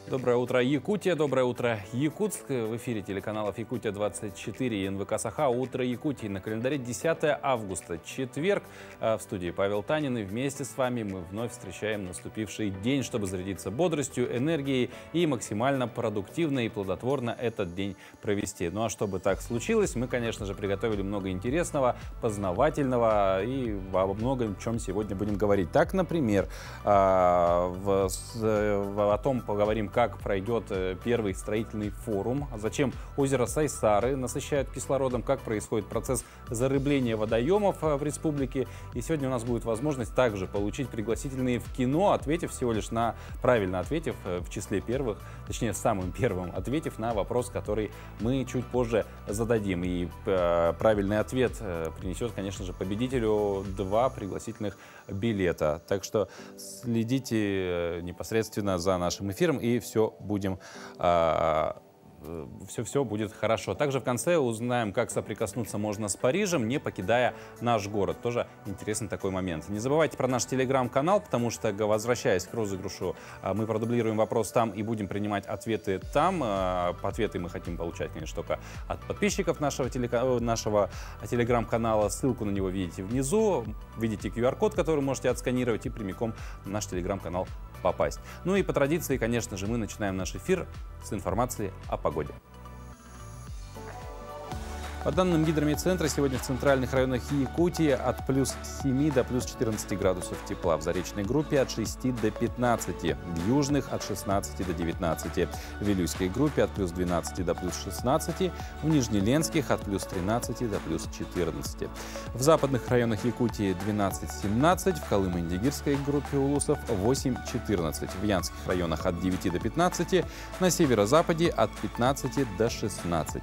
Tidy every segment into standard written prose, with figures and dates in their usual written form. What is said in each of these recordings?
Доброе утро, Якутия, доброе утро, Якутск. В эфире телеканалов Якутия-24 и НВК Саха. Утро Якутии. На календаре 10 августа, четверг. В студии Павел Танин. И вместе с вами мы вновь встречаем наступивший день, чтобы зарядиться бодростью, энергией и максимально продуктивно и плодотворно этот день провести. Ну а чтобы так случилось, мы, конечно же, приготовили много интересного, познавательного и обо многом чем сегодня будем говорить. Так, например, о том поговорим, как пройдет первый строительный форум, зачем озеро Сайсары насыщают кислородом, как происходит процесс зарыбления водоемов в республике. И сегодня у нас будет возможность также получить пригласительные в кино, правильно ответив в числе первых, точнее самым первым ответив на вопрос, который мы чуть позже зададим. И правильный ответ принесет, конечно же, победителю 2 пригласительных билета. Так что следите непосредственно за нашим эфиром, и все будет хорошо. Также в конце узнаем, как соприкоснуться можно с Парижем, не покидая наш город. Тоже интересный такой момент. Не забывайте про наш телеграм-канал, потому что, возвращаясь к розыгрышу, мы продублируем вопрос там и будем принимать ответы там. Ответы мы хотим получать, конечно, только от подписчиков нашего телеграм-канала. Ссылку на него видите внизу. Видите QR-код, который можете отсканировать и прямиком на наш телеграм-канал попасть. Ну и по традиции, конечно же, мы начинаем наш эфир с информации о погоде. По данным Гидрометцентра, сегодня в центральных районах Якутии от плюс 7 до плюс 14 градусов тепла. В заречной группе от 6 до 15, в южных от 16 до 19, в Вилюйской группе от плюс 12 до плюс 16, в Нижнеленских от плюс 13 до плюс 14. В западных районах Якутии 12-17, в Колымо-Индигирской группе улусов 8-14, в Янских районах от 9 до 15, на северо-западе от 15 до 16.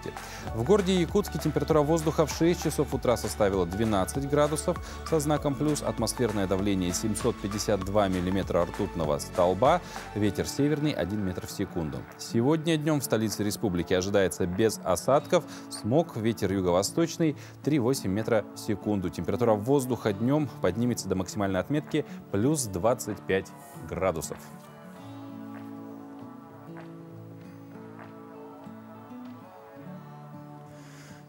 В городе Якутске температура воздуха в 6 часов утра составила 12 градусов со знаком плюс, атмосферное давление 752 миллиметра ртутного столба, ветер северный 1 метр в секунду. Сегодня днем в столице республики ожидается без осадков, смог, ветер юго-восточный 3,8 метра в секунду. Температура воздуха днем поднимется до максимальной отметки плюс 25 градусов.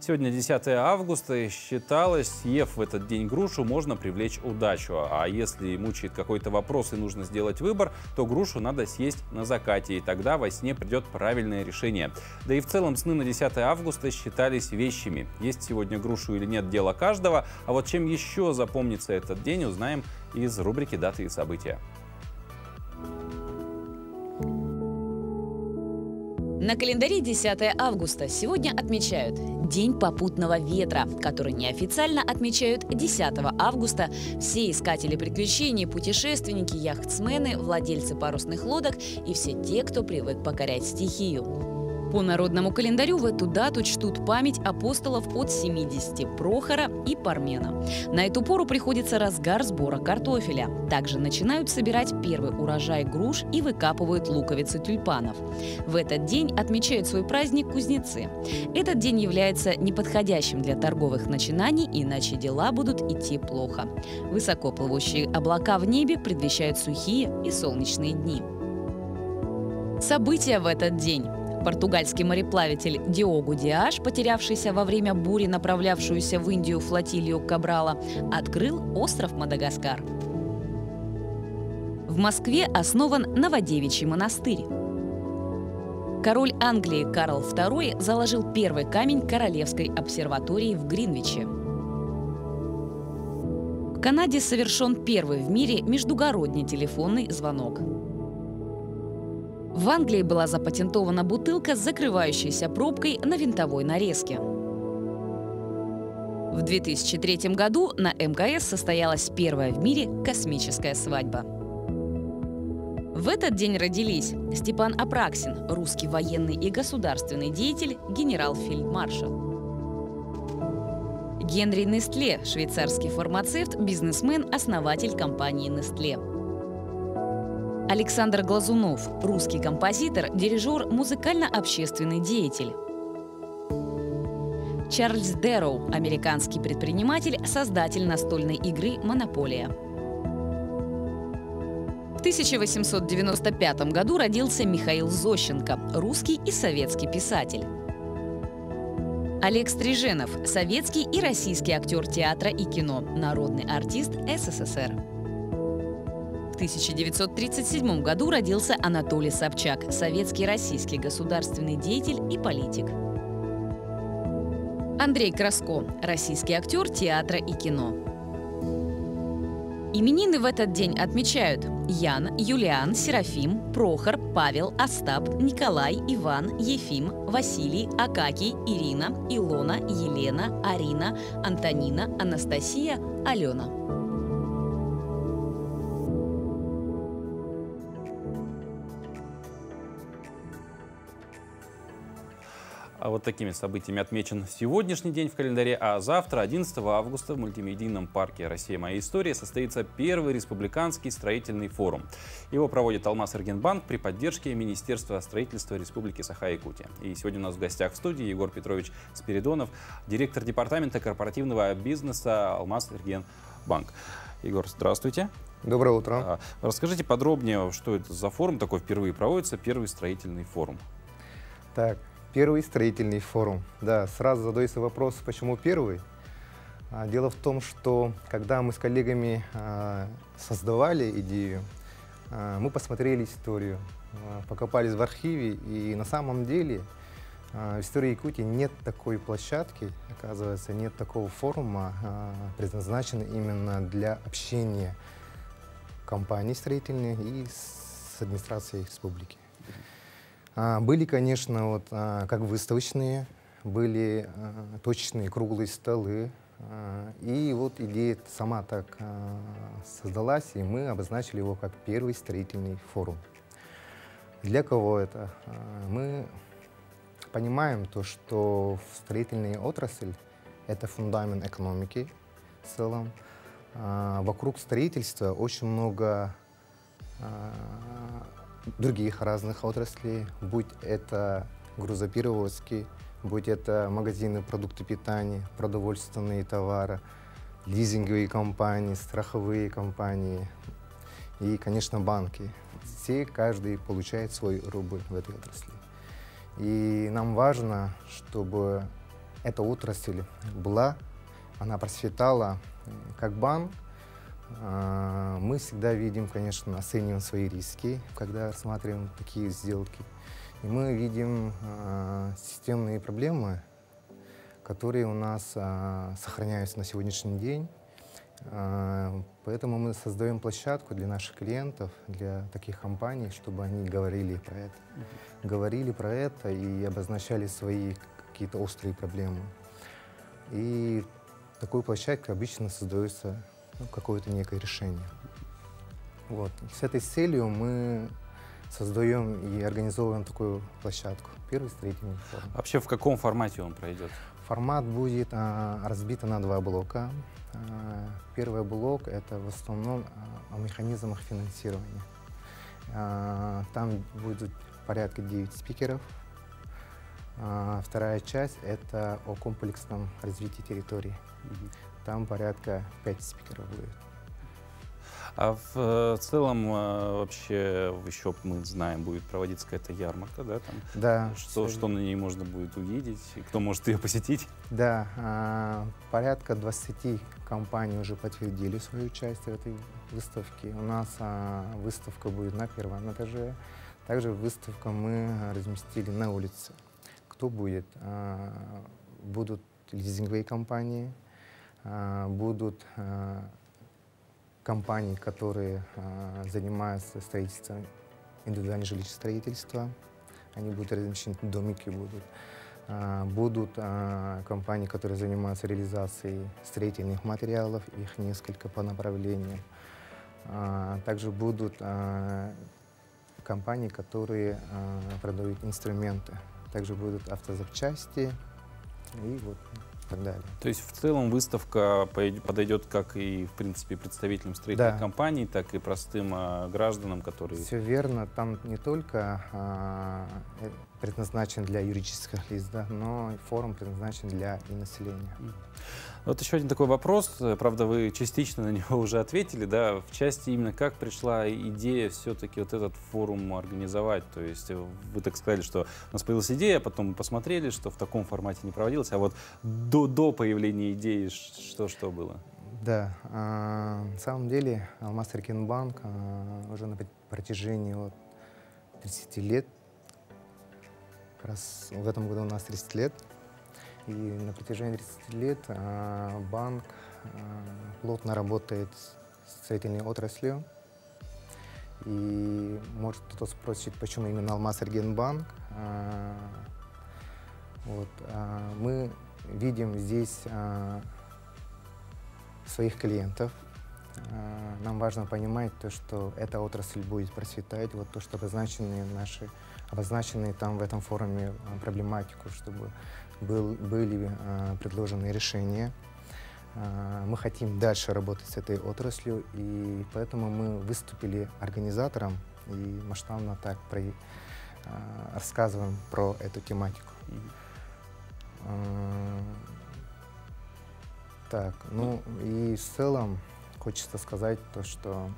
Сегодня 10 августа, и считалось, съев в этот день грушу, можно привлечь удачу. А если мучает какой-то вопрос и нужно сделать выбор, то грушу надо съесть на закате, и тогда во сне придет правильное решение. Да и в целом сны на 10 августа считались вещими. Есть сегодня грушу или нет, дело каждого. А вот чем еще запомнится этот день, узнаем из рубрики «Даты и события». На календаре 10 августа сегодня отмечают День попутного ветра, который неофициально отмечают 10 августа все искатели приключений, путешественники, яхтсмены, владельцы парусных лодок и все те, кто привык покорять стихию. По народному календарю в эту дату чтут память апостолов от 70 Прохора и Пармена. На эту пору приходится разгар сбора картофеля. Также начинают собирать первый урожай груш и выкапывают луковицы тюльпанов. В этот день отмечают свой праздник кузнецы. Этот день является неподходящим для торговых начинаний, иначе дела будут идти плохо. Высоко плывущие облака в небе предвещают сухие и солнечные дни. События в этот день. Португальский мореплаватель Диогу Диаш, потерявшийся во время бури, направлявшуюся в Индию флотилию Кабрала, открыл остров Мадагаскар. В Москве основан Новодевичий монастырь. Король Англии Карл II заложил первый камень Королевской обсерватории в Гринвиче. В Канаде совершен первый в мире междугородний телефонный звонок. В Англии была запатентована бутылка с закрывающейся пробкой на винтовой нарезке. В 2003 году на МКС состоялась первая в мире космическая свадьба. В этот день родились Степан Апраксин, русский военный и государственный деятель, генерал-фельдмаршал. Генри Нестле, швейцарский фармацевт, бизнесмен, основатель компании Нестле. Александр Глазунов, русский композитор, дирижер, музыкально-общественный деятель. Чарльз Дэроу, американский предприниматель, создатель настольной игры «Монополия». 1895 году родился Михаил Зощенко, русский и советский писатель. Олег Стриженов, советский и российский актер театра и кино, народный артист СССР. В 1937 году родился Анатолий Собчак, советский и российский государственный деятель и политик. Андрей Краско, российский актер театра и кино. Именины в этот день отмечают Ян, Юлиан, Серафим, Прохор, Павел, Остап, Николай, Иван, Ефим, Василий, Акакий, Ирина, Илона, Елена, Арина, Антонина, Анастасия, Алена. А вот такими событиями отмечен сегодняшний день в календаре, а завтра, 11 августа, в мультимедийном парке «Россия. Моя история» состоится первый республиканский строительный форум. Его проводит Алмаз-Энергетбанк при поддержке Министерства строительства Республики Саха-Якутия. И сегодня у нас в гостях в студии Егор Петрович Спиридонов, директор департамента корпоративного бизнеса Алмаз-Энергетбанк. Егор, здравствуйте. Доброе утро. Расскажите подробнее, что это за форум такой впервые проводится, первый строительный форум. Так, первый строительный форум. Да, сразу задается вопрос, почему первый? Дело в том, что когда мы с коллегами создавали идею, мы посмотрели историю, покопались в архиве, и на самом деле в истории Якутии нет такой площадки, оказывается, нет такого форума, предназначенного именно для общения компаний строительных и с администрацией республики. Были, конечно, вот, как выставочные, были точечные круглые столы. И вот идея сама так создалась, и мы обозначили его как первый строительный форум. Для кого это? Мы понимаем то, что строительная отрасль — это фундамент экономики в целом. Вокруг строительства очень много других разных отраслей, будь это грузоперевозки, будь это магазины, продукты питания, продовольственные товары, лизинговые компании, страховые компании и, конечно, банки. Все, каждый получает свой рубль в этой отрасли. И нам важно, чтобы эта отрасль была, она процветала как банк. Мы всегда видим, конечно, оцениваем свои риски, когда рассматриваем такие сделки. И мы видим системные проблемы, которые у нас сохраняются на сегодняшний день. Поэтому мы создаем площадку для наших клиентов, для таких компаний, чтобы они говорили про это. Говорили про это и обозначали свои какие-то острые проблемы. И такой площадкой обычно создается какое-то некое решение. Вот. С этой целью мы создаем и организовываем такую площадку. Первый строительный форум. Вообще в каком формате он пройдет? Формат будет разбит на два блока. Первый блок — это в основном о механизмах финансирования. Там будет порядка 9 спикеров. Вторая часть — это о комплексном развитии территории. Там порядка 5 спикеров будет. А в целом вообще еще мы знаем, будет проводиться какая-то ярмарка, да? Там, да. Что на ней можно будет увидеть, и кто может ее посетить? Да, порядка 20 компаний уже подтвердили свою участие в этой выставке. У нас выставка будет на первом этаже. Также выставку мы разместили на улице. Кто будет? Будут лизинговые компании, будут компании, которые занимаются строительством, индивидуального жилищного строительства. Они будут размещены, домики будут. Будут компании, которые занимаются реализацией строительных материалов, их несколько по направлениям. Также будут компании, которые продают инструменты. Также будут автозапчасти и вот так далее. То есть в целом выставка подойдет как и, в принципе, представителям строительных компаний, так и простым гражданам, которые... Все верно. Там не только предназначен для юридических лиц, да, но форум предназначен для и населения. Вот еще один такой вопрос, правда, вы частично на него уже ответили, да, в части именно как пришла идея все-таки вот этот форум организовать, то есть вы так сказали, что у нас появилась идея, потом мы посмотрели, что в таком формате не проводилось, а вот до появления идеи что было? Да, на самом деле Алмаз-Рекинбанк уже на протяжении 30 лет, как раз в этом году у нас 30 лет, и на протяжении 30 лет банк плотно работает с строительной отраслью. И может кто-то спросит, почему именно Алмаз-Рекинбанк. Мы видим здесь своих клиентов. Нам важно понимать то, что эта отрасль будет процветать, вот то, что обозначенные там в этом форуме проблематику, чтобы были предложены решения. Мы хотим дальше работать с этой отраслью, и поэтому мы выступили организатором и масштабно так рассказываем про эту тематику. Так, ну и в целом хочется сказать то, что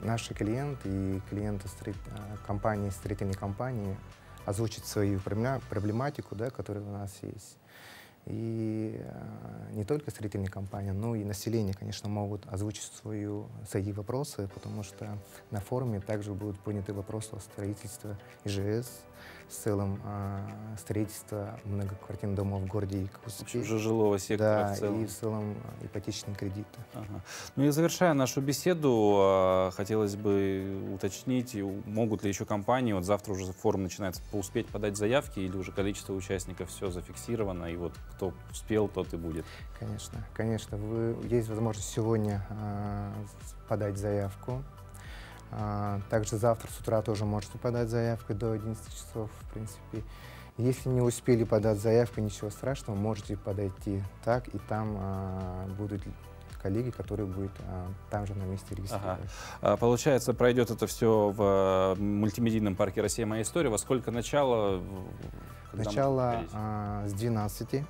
наши клиенты и клиенты строительной компании озвучат свою проблематику, да, которая у нас есть. И не только строительные компании, но и население, конечно, могут озвучить свои вопросы, потому что на форуме также будут подняты вопросы о строительстве ИЖС, в целом строительство многоквартирных домов в городе Якутске. Уже жилого сектора, да, в целом. И в целом ипотечные кредиты. Ага. Ну и завершая нашу беседу, хотелось бы уточнить, могут ли еще компании, вот завтра уже форум начинается, успеть подать заявки, или уже количество участников все зафиксировано, и вот кто успел, тот и будет? Конечно, конечно. Есть возможность сегодня подать заявку. Также завтра с утра тоже можете подать заявку до 11 часов, в принципе. Если не успели подать заявку, ничего страшного, можете подойти так, и там будут коллеги, которые будут там же на месте регистрировать. Ага. Получается, пройдет это все в мультимедийном парке «Россия. Моя история». Во сколько начало? Начало с 12.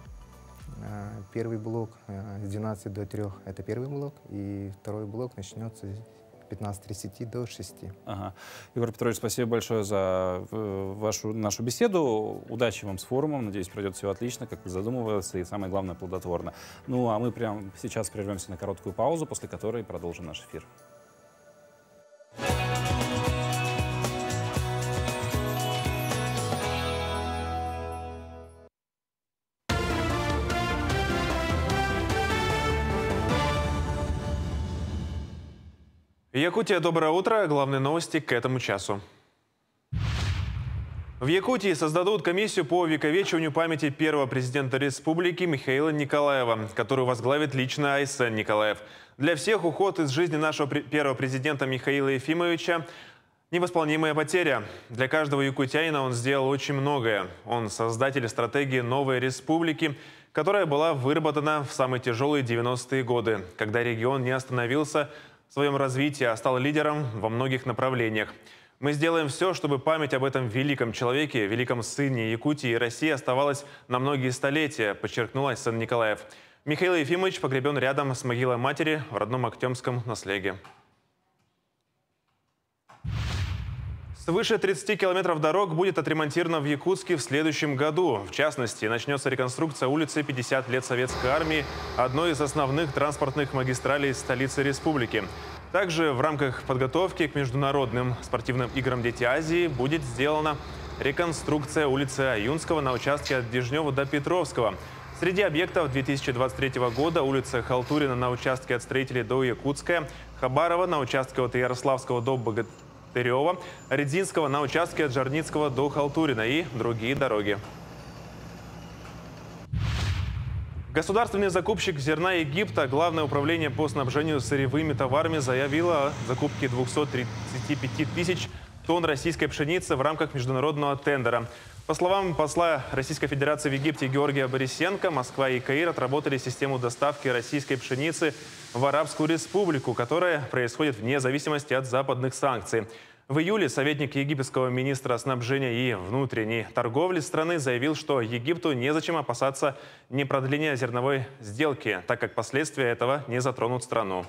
Первый блок с 12 до 3 — это первый блок, и второй блок начнется 15:30 до 6. Ага. Егор Петрович, спасибо большое за нашу беседу. Удачи вам с форумом. Надеюсь, пройдет все отлично, как вы задумывались, и самое главное, плодотворно. Ну, а мы прямо сейчас прервемся на короткую паузу, после которой продолжим наш эфир. Якутия, доброе утро. Главные новости к этому часу. В Якутии создадут комиссию по увековечиванию памяти первого президента республики Михаила Николаева, которую возглавит лично Айсен Николаев. Для всех уход из жизни нашего первого президента Михаила Ефимовича – невосполнимая потеря. Для каждого якутянина он сделал очень многое. Он создатель стратегии новой республики, которая была выработана в самые тяжелые 90-е годы, когда регион не остановился в своем развитии, а стал лидером во многих направлениях. Мы сделаем все, чтобы память об этом великом человеке, великом сыне Якутии и России оставалась на многие столетия, подчеркнул Айсен Николаев. Михаил Ефимович погребен рядом с могилой матери в родном Актемском Наслеге. Свыше 30 километров дорог будет отремонтировано в Якутске в следующем году. В частности, начнется реконструкция улицы 50 лет Советской армии, одной из основных транспортных магистралей столицы республики. Также в рамках подготовки к международным спортивным играм «Дети Азии» будет сделана реконструкция улицы Аюнского на участке от Дежнева до Петровского. Среди объектов 2023 года улица Халтурина на участке от Строителей до Якутская, Хабарова на участке от Ярославского до Богатырева, Редзинского на участке от Жарницкого до Халтурина и другие дороги. Государственный закупщик зерна Египта, Главное управление по снабжению сырьевыми товарами, заявило о закупке 235 тысяч тонн российской пшеницы в рамках международного тендера. По словам посла Российской Федерации в Египте Георгия Борисенко, Москва и Каир отработали систему доставки российской пшеницы в Арабскую Республику, которая происходит вне зависимости от западных санкций. В июле советник египетского министра снабжения и внутренней торговли страны заявил, что Египту незачем опасаться непродления зерновой сделки, так как последствия этого не затронут страну.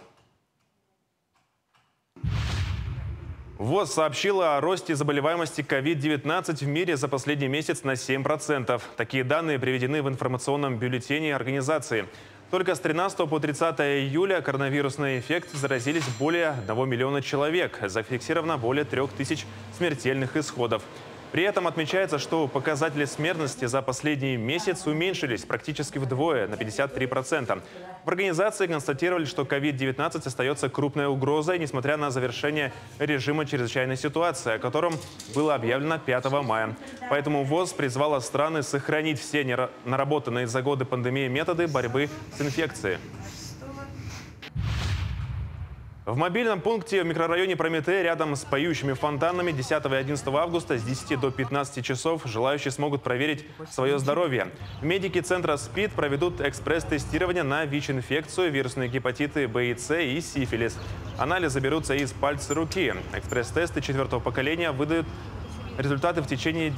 ВОЗ сообщила о росте заболеваемости COVID-19 в мире за последний месяц на 7%. Такие данные приведены в информационном бюллетене организации. Только с 13 по 30 июля коронавирусный инфекцией заразились более 1 миллиона человек. Зафиксировано более 3000 смертельных исходов. При этом отмечается, что показатели смертности за последний месяц уменьшились практически вдвое, на 53%. В организации констатировали, что COVID-19 остается крупной угрозой, несмотря на завершение режима чрезвычайной ситуации, о котором было объявлено 5 мая. Поэтому ВОЗ призвала страны сохранить все наработанные за годы пандемии методы борьбы с инфекцией. В мобильном пункте в микрорайоне Прометей рядом с поющими фонтанами 10 и 11 августа с 10 до 15 часов желающие смогут проверить свое здоровье. Медики центра СПИД проведут экспресс-тестирование на ВИЧ-инфекцию, вирусные гепатиты Б и С и сифилис. Анализы берутся из пальца руки. Экспресс-тесты 4-го поколения выдают результаты в течение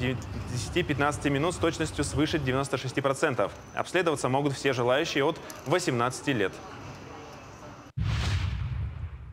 10-15 минут с точностью свыше 96%. Обследоваться могут все желающие от 18 лет.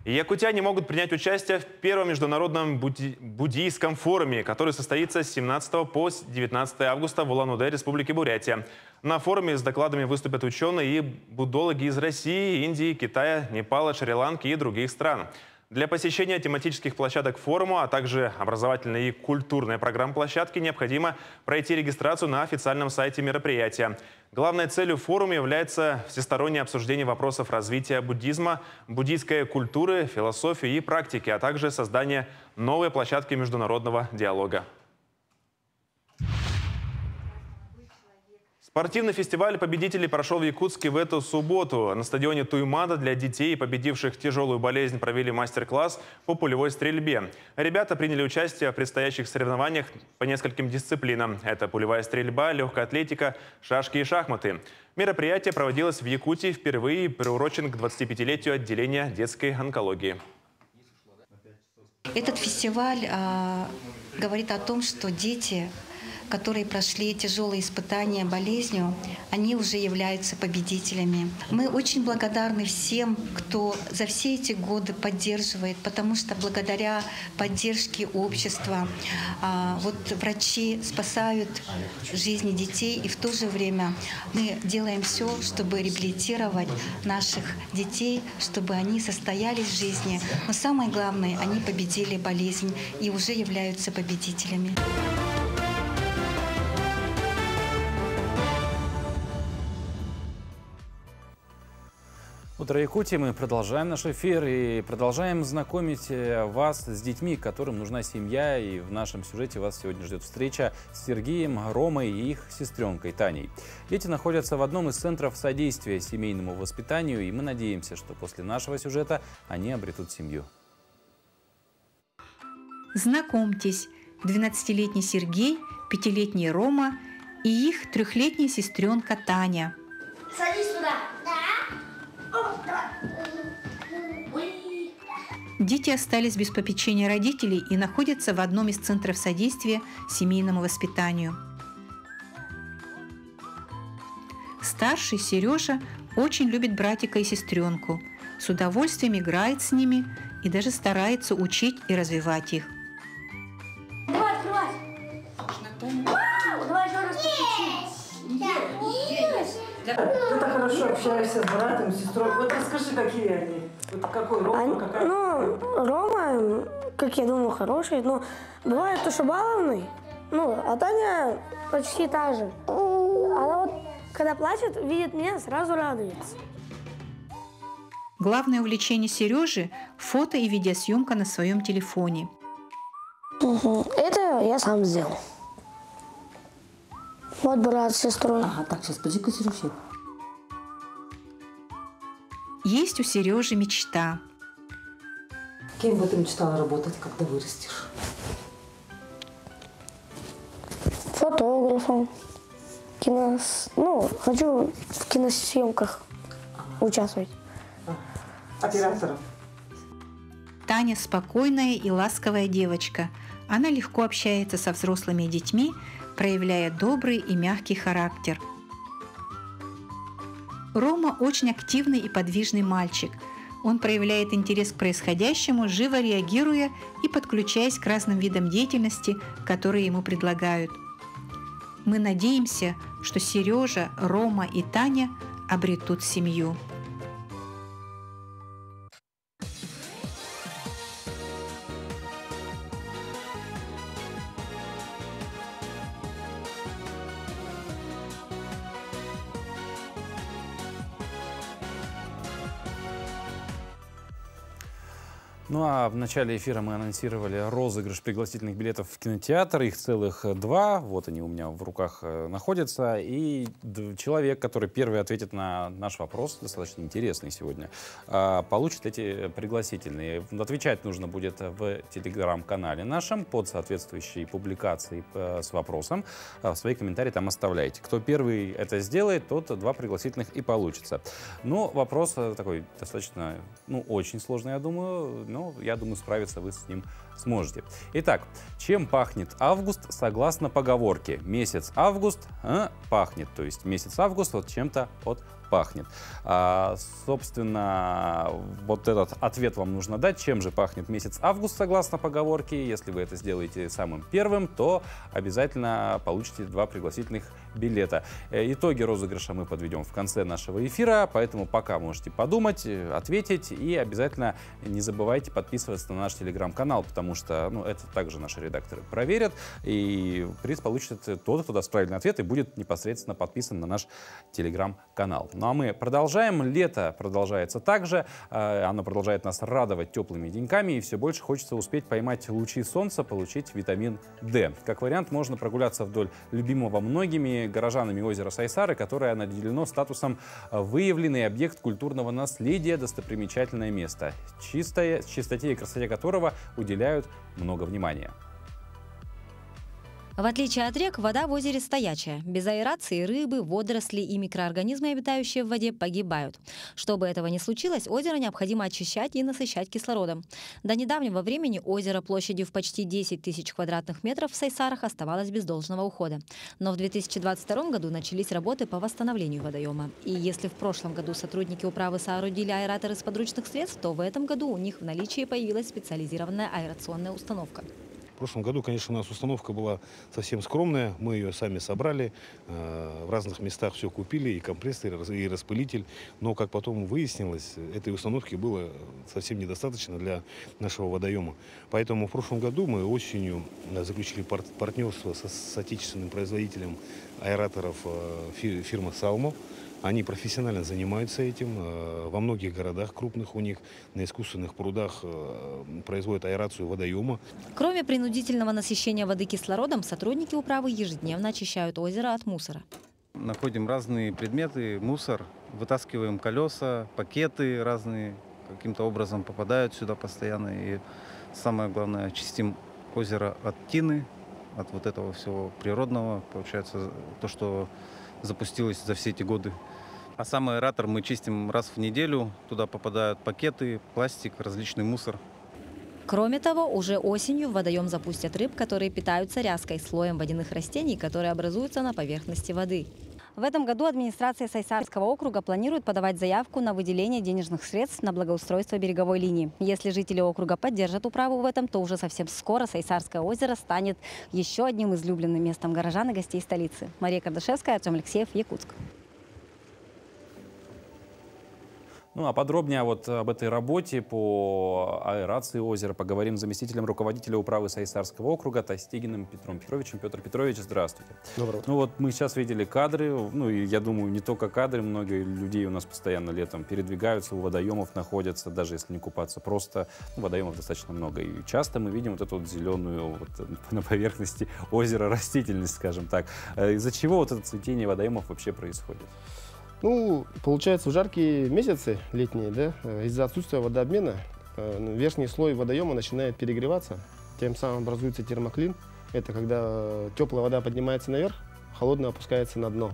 Якутяне могут принять участие в первом международном буддийском форуме, который состоится с 17 по 19 августа в Улан-Удэ, Республике Бурятия. На форуме с докладами выступят ученые и буддологи из России, Индии, Китая, Непала, Шри-Ланки и других стран. Для посещения тематических площадок форума, а также образовательной и культурной программ площадки необходимо пройти регистрацию на официальном сайте мероприятия. Главной целью форума является всестороннее обсуждение вопросов развития буддизма, буддийской культуры, философии и практики, а также создание новой площадки международного диалога. Спортивный фестиваль победителей прошел в Якутске в эту субботу. На стадионе Туймада для детей, победивших тяжелую болезнь, провели мастер-класс по пулевой стрельбе. Ребята приняли участие в предстоящих соревнованиях по нескольким дисциплинам. Это пулевая стрельба, легкая атлетика, шашки и шахматы. Мероприятие проводилось в Якутии впервые и приурочен к 25-летию отделения детской онкологии. Этот фестиваль говорит о том, что дети, которые прошли тяжелые испытания болезнью, они уже являются победителями. Мы очень благодарны всем, кто за все эти годы поддерживает, потому что благодаря поддержке общества врачи спасают жизни детей, и в то же время мы делаем все, чтобы реабилитировать наших детей, чтобы они состоялись в жизни. Но самое главное, они победили болезнь и уже являются победителями. Утро Якутии. Мы продолжаем наш эфир и продолжаем знакомить вас с детьми, которым нужна семья. И в нашем сюжете вас сегодня ждет встреча с Сергеем, Ромой и их сестренкой Таней. Дети находятся в одном из центров содействия семейному воспитанию, и мы надеемся, что после нашего сюжета они обретут семью. Знакомьтесь, 12-летний Сергей, 5-летний Рома и их 3-летняя сестренка Таня. Садись сюда. Дети остались без попечения родителей и находятся в одном из центров содействия семейному воспитанию. Старший Сережа очень любит братика и сестренку, с удовольствием играет с ними и даже старается учить и развивать их. Давай, открывай. Давай еще раз Ты так хорошо общаешься с братом, с сестрой. Вот расскажи, какие они. Вот какой Рома, какая? Рома, как я думаю, хороший, но бывает то, что баловный. А Таня почти та же. Она вот, когда плачет, видит меня, сразу радуется. Главное увлечение Сережи – фото и видеосъемка на своем телефоне. Это я сам сделал. Вот брат с сестрой. Ага, так, сейчас, подожди-ка, Сережа. Есть у Сережи мечта. Кем бы ты мечтала работать, когда вырастешь? Фотографом. Хочу в киносъемках участвовать. Оператором? Таня спокойная и ласковая девочка. Она легко общается со взрослыми и детьми, проявляя добрый и мягкий характер. Рома очень активный и подвижный мальчик. Он проявляет интерес к происходящему, живо реагируя и подключаясь к разным видам деятельности, которые ему предлагают. Мы надеемся, что Сережа, Рома и Таня обретут семью. Ну а в начале эфира мы анонсировали розыгрыш пригласительных билетов в кинотеатр. Их целых 2. Вот они у меня в руках находятся. И человек, который первый ответит на наш вопрос, достаточно интересный сегодня, получит эти пригласительные. Отвечать нужно будет в телеграм-канале нашем под соответствующей публикацией с вопросом. Свои комментарии там оставляйте. Кто первый это сделает, тот 2 пригласительных и получится. Но вопрос такой достаточно, очень сложный, я думаю. Но я думаю, справиться вы с ним сможете. Итак, чем пахнет август согласно поговорке? Месяц август пахнет. То есть месяц август вот чем-то пахнет. Собственно, вот этот ответ вам нужно дать. Чем же пахнет месяц август согласно поговорке? Если вы это сделаете самым первым, то обязательно получите 2 пригласительных билета. Итоги розыгрыша мы подведем в конце нашего эфира, поэтому пока можете подумать, ответить и обязательно не забывайте подписываться на наш телеграм-канал, потому что это также наши редакторы проверят, и приз получит тот, кто даст правильный ответ и будет непосредственно подписан на наш телеграм-канал. Ну а мы продолжаем. Лето продолжается также. Оно продолжает нас радовать теплыми деньками. И все больше хочется успеть поймать лучи солнца, получить витамин D. Как вариант, можно прогуляться вдоль любимого многими горожанами озера Сайсары, которое наделено статусом «Выявленный объект культурного наследия, достопримечательное место», чистоте и красоте которого уделяют много внимания. В отличие от рек, вода в озере стоячая. Без аэрации рыбы, водоросли и микроорганизмы, обитающие в воде, погибают. Чтобы этого не случилось, озеро необходимо очищать и насыщать кислородом. До недавнего времени озеро площадью в почти 10 тысяч квадратных метров в Сайсарах оставалось без должного ухода. Но в 2022 году начались работы по восстановлению водоема. И если в прошлом году сотрудники управы соорудили аэратор из подручных средств, то в этом году у них в наличии появилась специализированная аэрационная установка. В прошлом году, конечно, у нас установка была совсем скромная. Мы ее сами собрали, в разных местах все купили, и компрессор, и распылитель. Но, как потом выяснилось, этой установки было совсем недостаточно для нашего водоема. Поэтому в прошлом году мы осенью заключили партнерство с отечественным производителем аэраторов фирмы «Салмо». Они профессионально занимаются этим. Во многих городах крупных у них на искусственных прудах производят аэрацию водоема. Кроме принудительного насыщения воды кислородом, сотрудники управы ежедневно очищают озеро от мусора. Находим разные предметы, мусор, вытаскиваем колеса, пакеты разные, каким-то образом попадают сюда постоянно. И самое главное, очистим озеро от тины, от вот этого всего природного, получается, то, что запустилось за все эти годы. А сам аэратор мы чистим раз в неделю. Туда попадают пакеты, пластик, различный мусор. Кроме того, уже осенью в водоем запустят рыб, которые питаются ряской, слоем водяных растений, которые образуются на поверхности воды. В этом году администрация Сайсарского округа планирует подавать заявку на выделение денежных средств на благоустройство береговой линии. Если жители округа поддержат управу в этом, то уже совсем скоро Сайсарское озеро станет еще одним излюбленным местом горожан и гостей столицы. Мария Кардашевская, Артем Алексеев, Якутск. Ну а подробнее вот об этой работе по аэрации озера поговорим с заместителем руководителя управы Сайсарского округа Тастигиным Петром Петровичем. Петр Петрович, здравствуйте. Доброе утро. Ну вот мы сейчас видели кадры, и я думаю, не только кадры, много людей у нас постоянно летом передвигаются, у водоемов находятся, даже если не купаться, просто водоемов достаточно много. И часто мы видим вот эту вот зеленую на поверхности озера растительность, скажем так. Из-за чего вот это цветение водоемов вообще происходит? Ну, получается, в жаркие месяцы летние, да, из-за отсутствия водообмена верхний слой водоема начинает перегреваться, тем самым образуется термоклин. Это когда теплая вода поднимается наверх, холодная опускается на дно.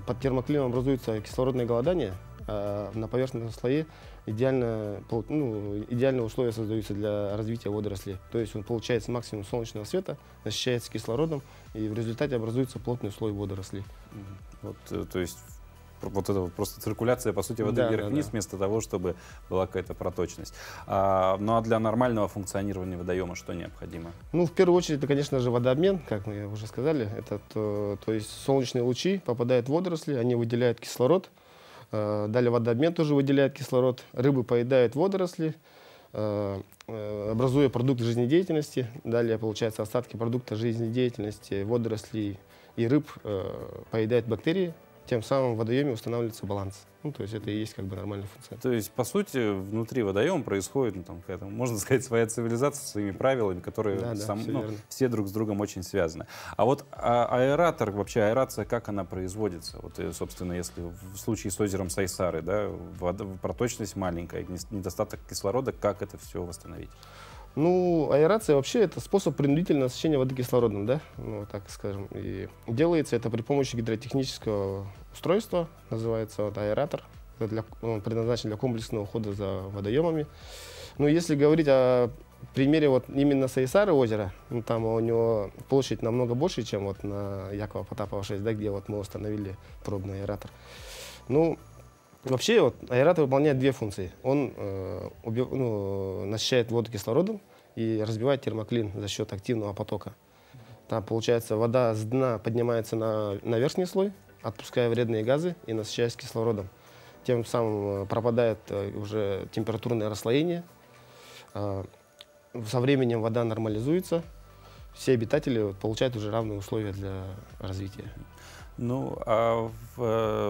Под термоклином образуется кислородное голодание, а на поверхностном слое идеальные условия создаются для развития водорослей. То есть он получает максимум солнечного света, насыщается кислородом, и в результате образуется плотный слой водорослей. Вот, то есть вот это вот просто циркуляция, по сути, воды вверх-вниз, вместо того, чтобы была какая-то проточность. Ну а для нормального функционирования водоема что необходимо? Ну, в первую очередь, это, конечно же, водообмен, как мы уже сказали. Это, то есть солнечные лучи попадают в водоросли, они выделяют кислород. Далее водообмен тоже выделяет кислород. Рыбы поедают водоросли, образуя продукт жизнедеятельности. Далее, получается, остатки продукта жизнедеятельности водорослей и рыб поедают бактерии. Тем самым в водоеме устанавливается баланс. Ну, то есть это и есть как бы нормальная функция. То есть, по сути, внутри водоема происходит, ну, там, какая-то, можно сказать, своя цивилизация, своими правилами, которые все друг с другом очень связаны. А вот аэратор, вообще аэрация, как она производится? Вот, собственно, если в случае с озером Сайсары, да, проточность маленькая, недостаток кислорода, как это все восстановить? Ну, аэрация вообще это способ принудительного насыщения воды кислородом, да, ну, так скажем. И делается это при помощи гидротехнического устройства, называется вот аэратор. Он предназначен для комплексного ухода за водоемами. Ну, если говорить о примере вот именно Сайсары озера, ну, там у него площадь намного больше, чем вот на Якова Потапова 6, да, где вот мы установили пробный аэратор. Ну, вообще, вот, аэратор выполняет две функции. Он насыщает воду кислородом и разбивает термоклин за счет активного потока. Там, получается, вода с дна поднимается на верхний слой, отпуская вредные газы и насыщаясь кислородом. Тем самым пропадает уже температурное расслоение. Со временем вода нормализуется. Все обитатели получают уже равные условия для развития. Ну,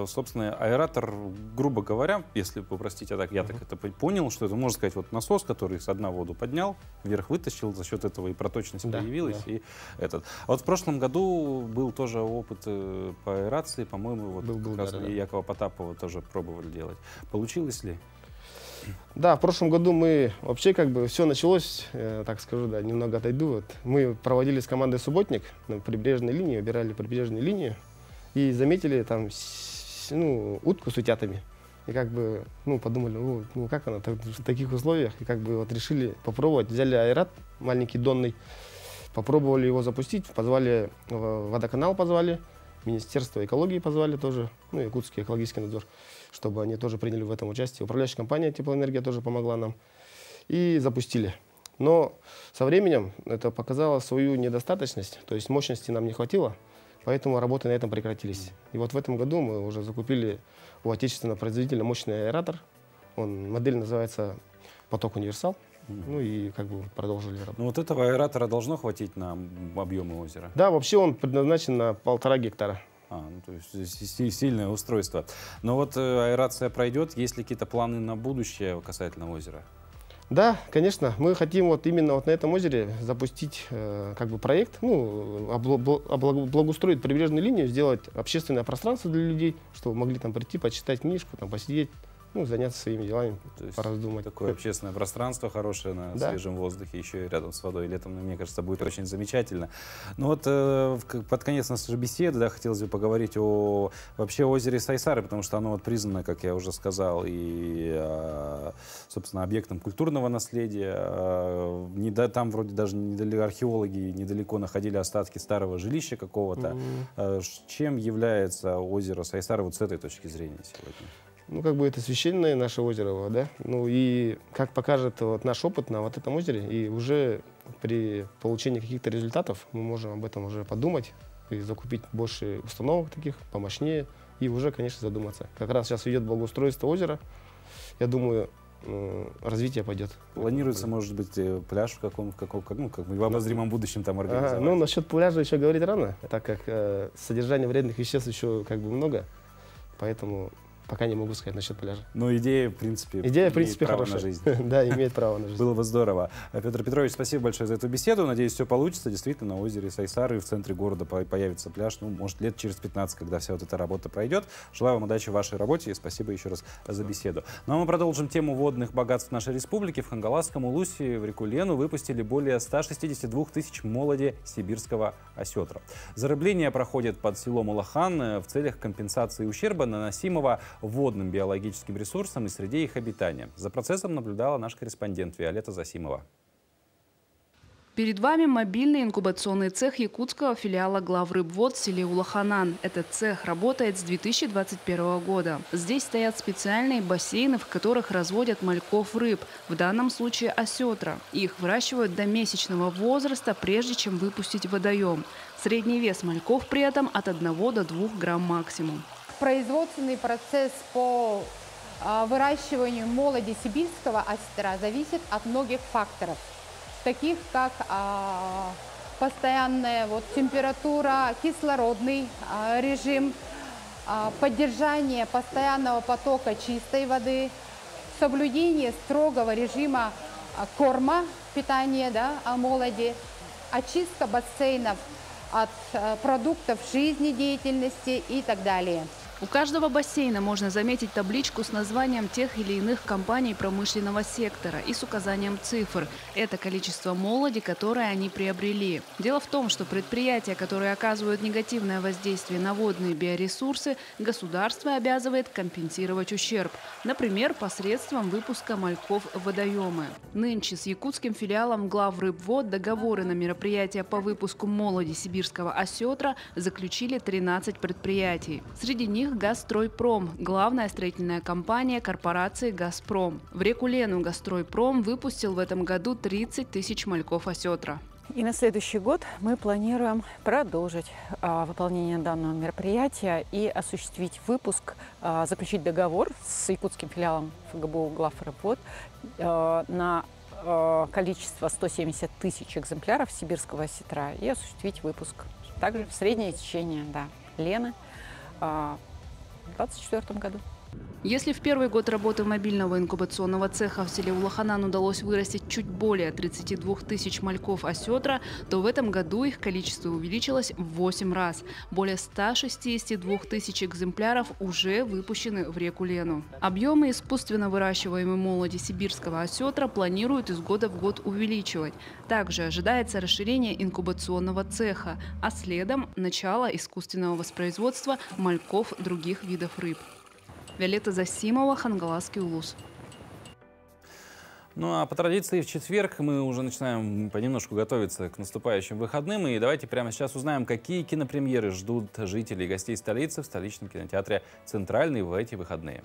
собственно, аэратор, грубо говоря, если упростить, я так это понял, что это, можно сказать, вот насос, который с дна воду поднял, вверх вытащил, за счет этого и проточность появилась. И этот. А вот в прошлом году был тоже опыт по аэрации, по-моему, вот Якова Потапова тоже пробовали делать. Получилось ли? Да, в прошлом году мы вообще как бы все началось, так скажу, да, немного отойду. Вот. Мы проводили с командой «Субботник» на прибрежной линии, выбирали прибрежные линии. И заметили там утку с утятами. И как бы, подумали, как она в таких условиях. И как бы вот решили попробовать. Взяли аэрат маленький донный, попробовали его запустить. Позвали, водоканал позвали, Министерство экологии позвали тоже, Якутский экологический надзор, чтобы они тоже приняли в этом участие. Управляющая компания «Теплоэнергия» тоже помогла нам. И запустили. Но со временем это показало свою недостаточность, то есть мощности нам не хватило. Поэтому работы на этом прекратились. И вот в этом году мы уже закупили у отечественного производителя мощный аэратор. Модель называется «Поток Универсал». Ну и как бы продолжили работу. Ну вот этого аэратора должно хватить на объемы озера? Да, вообще он предназначен на 1,5 гектара. То есть сильное устройство. Но вот аэрация пройдет, есть ли какие-то планы на будущее касательно озера? Да, конечно. Мы хотим вот именно вот на этом озере запустить как бы проект, благоустроить прибрежную линию, сделать общественное пространство для людей, чтобы могли там прийти, почитать книжку, там посидеть, заняться своими делами, пораздумать. Такое общественное пространство хорошее на свежем воздухе, еще и рядом с водой. Летом, мне кажется, будет очень замечательно. Ну вот под конец нашей беседы, хотелось бы поговорить о вообще озере Сайсары, потому что оно вот признано, как я уже сказал, и, собственно, объектом культурного наследия. Там вроде даже археологи недалеко находили остатки старого жилища какого-то. Чем является озеро Сайсары вот с этой точки зрения сегодня? Как бы это священное наше озеро, да. И как покажет вот наш опыт на вот этом озере, и уже при получении каких-то результатов мы можем об этом уже подумать и закупить больше установок таких, помощнее, и уже, конечно, задуматься. Как раз сейчас идет благоустройство озера, я думаю, развитие пойдет. Планируется, может быть, пляж в в обозримом будущем там организовать? Насчет пляжа еще говорить рано, так как содержание вредных веществ еще много, поэтому пока не могу сказать насчет пляжа. Но идея, в принципе, хорошая. На жизнь. Да, имеет право на жизнь. Было бы здорово. Петр Петрович, спасибо большое за эту беседу. Надеюсь, все получится. Действительно, на озере Сайсары в центре города появится пляж. Может, лет через 15, когда вся вот эта работа пройдет. Желаю вам удачи в вашей работе и спасибо еще раз за беседу. Ну а мы продолжим тему водных богатств нашей республики. В Хангаласском улусе в реку Лену выпустили более 162 тысяч молоди сибирского осетра. Зарыбление проходит под селом Улахан в целях компенсации ущерба, наносимого водным биологическим ресурсам и среде их обитания. За процессом наблюдала наш корреспондент Виолетта Засимова. Перед вами мобильный инкубационный цех якутского филиала главрыбвод в селе Улаханан. Этот цех работает с 2021 года. Здесь стоят специальные бассейны, в которых разводят мальков рыб, в данном случае осетра. Их выращивают до месячного возраста, прежде чем выпустить в водоем. Средний вес мальков при этом от 1 до 2 грамм максимум. Производственный процесс по выращиванию молоди сибирского осетра зависит от многих факторов, таких как постоянная температура, кислородный режим, поддержание постоянного потока чистой воды, соблюдение строгого режима корма, питания молоди, очистка бассейнов от продуктов жизнедеятельности и так далее. У каждого бассейна можно заметить табличку с названием тех или иных компаний промышленного сектора и с указанием цифр. Это количество молоди, которое они приобрели. Дело в том, что предприятия, которые оказывают негативное воздействие на водные биоресурсы, государство обязывает компенсировать ущерб. Например, посредством выпуска мальков в водоемы. Нынче с якутским филиалом главрыбвод договоры на мероприятия по выпуску молоди сибирского осетра заключили 13 предприятий. Среди них «Газстройпром» – главная строительная компания корпорации «Газпром». В реку Лену «Газстройпром» выпустил в этом году 30 тысяч мальков осетра. И на следующий год мы планируем продолжить выполнение данного мероприятия и осуществить выпуск, заключить договор с якутским филиалом ФГБУ «Главрыбвод» на количество 170 тысяч экземпляров сибирского осетра и осуществить выпуск. Также в среднее течение Лены в 2024 году. Если в первый год работы мобильного инкубационного цеха в селе Улаханан удалось вырастить чуть более 32 тысяч мальков осетра, то в этом году их количество увеличилось в 8 раз. Более 162 тысяч экземпляров уже выпущены в реку Лену. Объемы искусственно выращиваемой молоди сибирского осетра планируют из года в год увеличивать. Также ожидается расширение инкубационного цеха, а следом начало искусственного воспроизводства мальков других видов рыб. Виолетта Засимова, Хангаласский улус. Ну а по традиции в четверг мы уже начинаем понемножку готовиться к наступающим выходным. И давайте прямо сейчас узнаем, какие кинопремьеры ждут жителей и гостей столицы в столичном кинотеатре «Центральный» в эти выходные.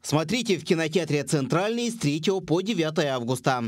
Смотрите в кинотеатре «Центральный» с 3 по 9 августа.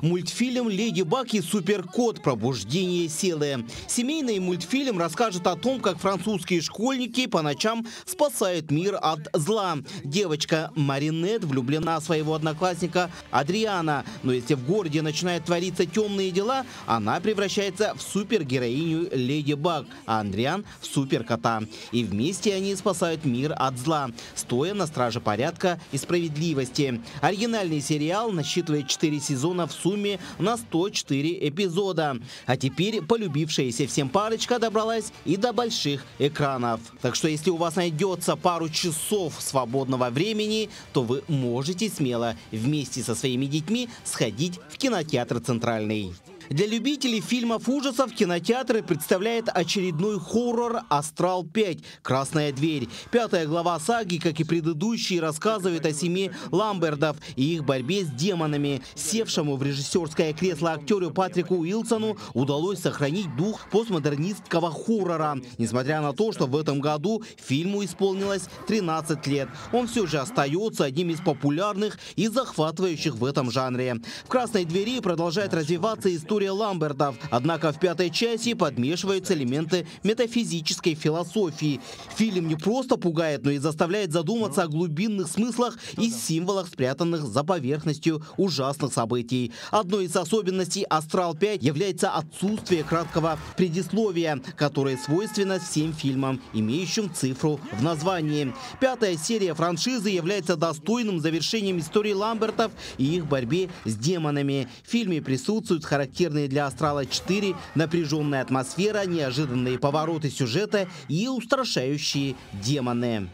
Мультфильм «Леди Баг и Суперкот. Пробуждение силы». Семейный мультфильм расскажет о том, как французские школьники по ночам спасают мир от зла. Девочка Маринет влюблена в своего одноклассника Адриана, но если в городе начинают твориться темные дела, она превращается в супергероиню Леди Баг, а Адриан в суперкота. И вместе они спасают мир от зла, стоя на страже порядка и справедливости. Оригинальный сериал насчитывает 4 сезона в сумме на 104 эпизода. А теперь полюбившаяся всем парочка добралась и до больших экранов. Так что если у вас найдется пару часов свободного времени, то вы можете смело вместе со своими детьми сходить в кинотеатр «Центральный». Для любителей фильмов ужасов кинотеатры представляет очередной хоррор «Астрал 5. Красная дверь». 5-я глава саги, как и предыдущие, рассказывает о семье Ламбердов и их борьбе с демонами. Севшему в режиссерское кресло актеру Патрику Уилсону удалось сохранить дух постмодернистского хоррора. Несмотря на то, что в этом году фильму исполнилось 13 лет, он все же остается одним из популярных и захватывающих в этом жанре. В «Красной двери» продолжает развиваться история Ламбердов, однако в 5-й части подмешиваются элементы метафизической философии. Фильм не просто пугает, но и заставляет задуматься о глубинных смыслах и символах, спрятанных за поверхностью ужасных событий. Одной из особенностей «Астрал 5» является отсутствие краткого предисловия, которое свойственно всем фильмам, имеющим цифру в названии. 5-я серия франшизы является достойным завершением истории Ламбертов и их борьбе с демонами. В фильме присутствуют характерные для «Астрала 4» напряженная атмосфера, неожиданные повороты сюжета и устрашающие демоны.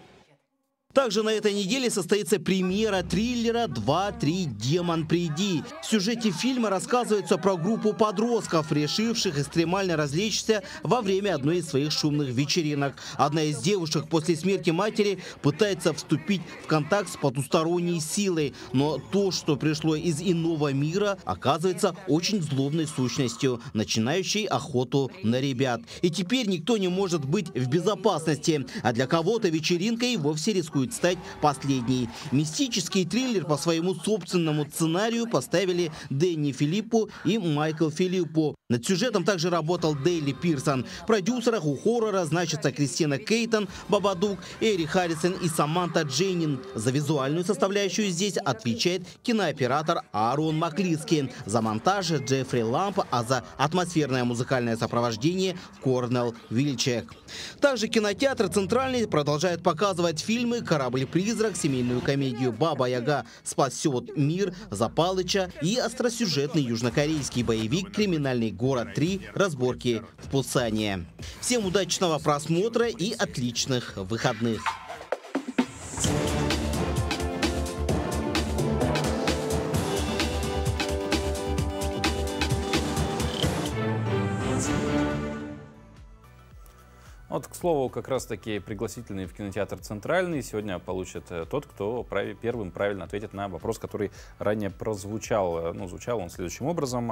Также на этой неделе состоится премьера триллера «2-3. Демон, приди». В сюжете фильма рассказывается про группу подростков, решивших экстремально развлечься во время одной из своих шумных вечеринок. Одна из девушек после смерти матери пытается вступить в контакт с потусторонней силой, но то, что пришло из иного мира, оказывается очень злобной сущностью, начинающей охоту на ребят. И теперь никто не может быть в безопасности, а для кого-то вечеринка и вовсе рискует стать последней. Мистический триллер по своему собственному сценарию поставили Дэнни Филиппо и Майкл Филиппо. Над сюжетом также работал Дейли Пирсон. В продюсерах у хоррора значатся Кристина Кейтон, Бабадук, Эри Харрисон и Саманта Дженнин. За визуальную составляющую здесь отвечает кинооператор Аарон Маклиски. За монтаж Джеффри Ламп, а за атмосферное музыкальное сопровождение Корнел Вильчек. Также кинотеатр «Центральный» продолжает показывать фильмы «Корабль-призрак», семейную комедию «Баба-Яга спасет мир», «Запалыча» и остросюжетный южнокорейский боевик «Криминальный город 3. Разборки в Пусане». Всем удачного просмотра и отличных выходных! Вот, к слову, как раз-таки пригласительные в кинотеатр «Центральный» сегодня получит тот, кто первым правильно ответит на вопрос, который ранее прозвучал. Ну, звучал он следующим образом.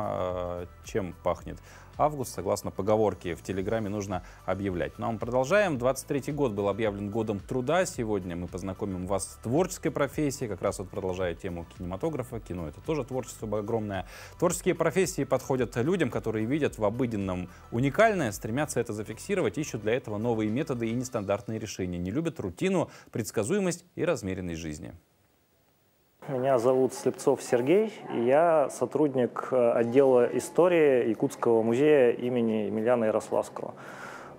Чем пахнет август? Согласно поговорке, в Телеграме нужно объявлять. Ну а мы продолжаем. 23-й год был объявлен годом труда. Сегодня мы познакомим вас с творческой профессией. Как раз вот продолжая тему кинематографа. Кино — это тоже творчество огромное. Творческие профессии подходят людям, которые видят в обыденном уникальное, стремятся это зафиксировать, ищут для этого новые методы и нестандартные решения. Не любят рутину, предсказуемость и размеренность жизни. Меня зовут Слепцов Сергей, и я сотрудник отдела истории Якутского музея имени Емельяна Ярославского.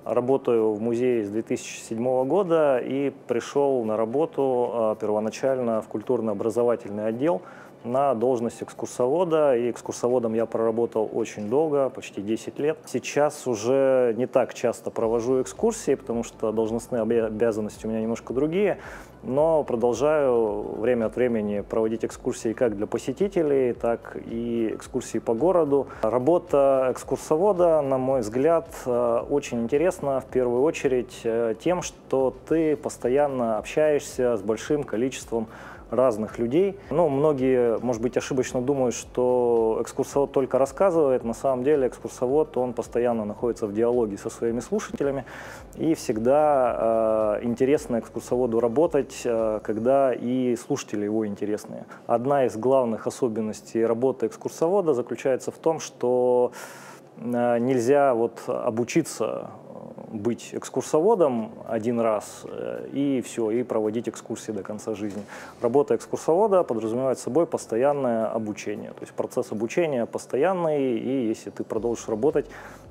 Работаю в музее с 2007 года и пришел на работу первоначально в культурно-образовательный отдел на должность экскурсовода. И экскурсоводом я проработал очень долго, почти 10 лет. Сейчас уже не так часто провожу экскурсии, потому что должностные обязанности у меня немножко другие. Но продолжаю время от времени проводить экскурсии как для посетителей, так и экскурсии по городу. Работа экскурсовода, на мой взгляд, очень интересна в первую очередь тем, что ты постоянно общаешься с большим количеством разных людей. Ну, многие, может быть, ошибочно думают, что экскурсовод только рассказывает. На самом деле экскурсовод, он постоянно находится в диалоге со своими слушателями. И всегда интересно экскурсоводу работать, когда и слушатели его интересные. Одна из главных особенностей работы экскурсовода заключается в том, что нельзя обучиться быть экскурсоводом один раз и все, и проводить экскурсии до конца жизни. Работа экскурсовода подразумевает собой постоянное обучение. То есть процесс обучения постоянный, и если ты продолжишь работать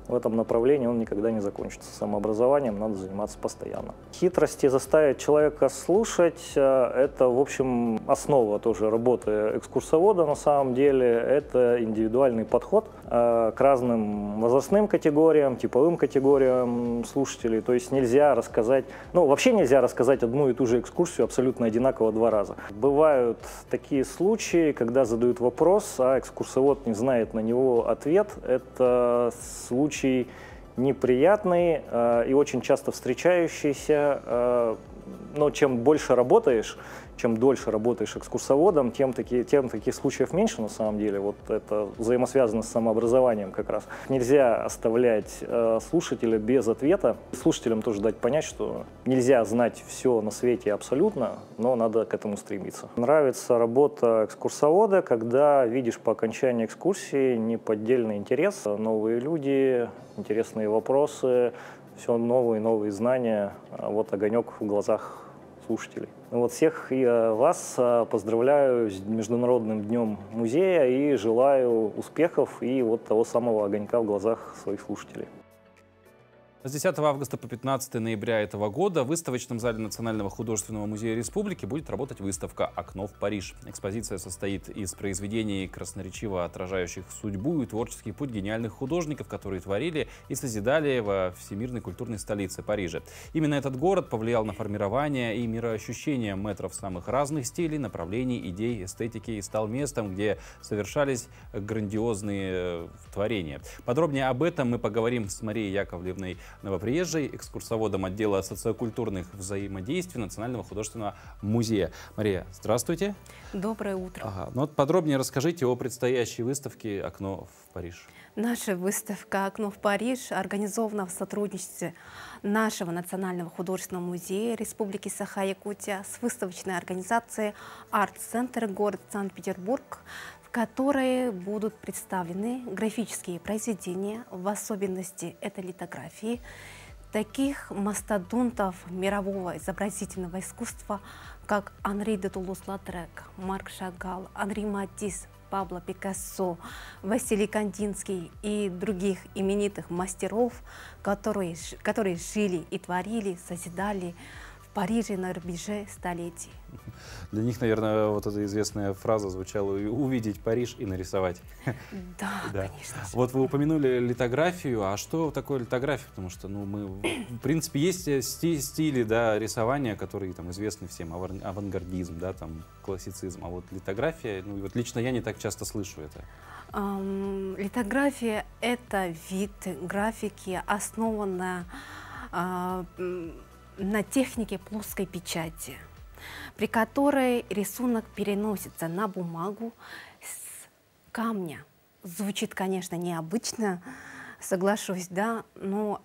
в этом направлении, он никогда не закончится. Самообразованием надо заниматься постоянно. Хитрости заставить человека слушать – это, в общем, основа тоже работы экскурсовода на самом деле. Это индивидуальный подход к разным возрастным категориям, типовым категориям слушателей. То есть нельзя рассказать, вообще нельзя рассказать одну и ту же экскурсию абсолютно одинаково 2 раза. Бывают такие случаи, когда задают вопрос, а экскурсовод не знает на него ответ. Это случай неприятный и очень часто встречающийся. Но чем больше работаешь, чем дольше работаешь экскурсоводом, тем таких случаев меньше на самом деле. Вот это взаимосвязано с самообразованием как раз. Нельзя оставлять слушателя без ответа. Слушателям тоже дать понять, что нельзя знать все на свете абсолютно, но надо к этому стремиться. Нравится работа экскурсовода, когда видишь по окончании экскурсии неподдельный интерес, новые люди, интересные вопросы, все новые и новые знания, вот огонек в глазах слушателей. Вот всех и вас поздравляю с Международным днем музея и желаю успехов и вот того самого огонька в глазах своих слушателей. С 10 августа по 15 ноября этого года в выставочном зале Национального художественного музея республики будет работать выставка «Окно в Париж». Экспозиция состоит из произведений, красноречиво отражающих судьбу и творческий путь гениальных художников, которые творили и созидали во всемирной культурной столице Париже. Именно этот город повлиял на формирование и мироощущение мэтров самых разных стилей, направлений, идей, эстетики и стал местом, где совершались грандиозные творения. Подробнее об этом мы поговорим с Марией Яковлевной Новоприезжей, экскурсоводом отдела социокультурных взаимодействий Национального художественного музея. Мария, здравствуйте. Доброе утро. Ага. Ну вот подробнее расскажите о предстоящей выставке «Окно в Париж». Наша выставка «Окно в Париж» организована в сотрудничестве нашего Национального художественного музея Республики Саха-Якутия с выставочной организацией «Арт-центр» город Санкт-Петербург, в которой будут представлены графические произведения, в особенности это литографии, таких мастодонтов мирового изобразительного искусства, как Анри де Тулус-Латрек, Марк Шагал, Анри Матисс, Пабло Пикассо, Василий Кандинский и других именитых мастеров, которые жили и творили, созидали в Париже на рубеже столетий. Для них, наверное, вот эта известная фраза звучала: увидеть Париж и нарисовать. Да, конечно. Вот вы упомянули литографию. А что такое литография? Потому что мы, в принципе, есть стили, да, рисования, которые там известны всем. Авангардизм, да, там, классицизм. А вот литография, вот лично я не так часто слышу это. Литография – это вид графики, основанная на технике плоской печати, при которой рисунок переносится на бумагу с камня. Звучит, конечно, необычно, соглашусь, да, но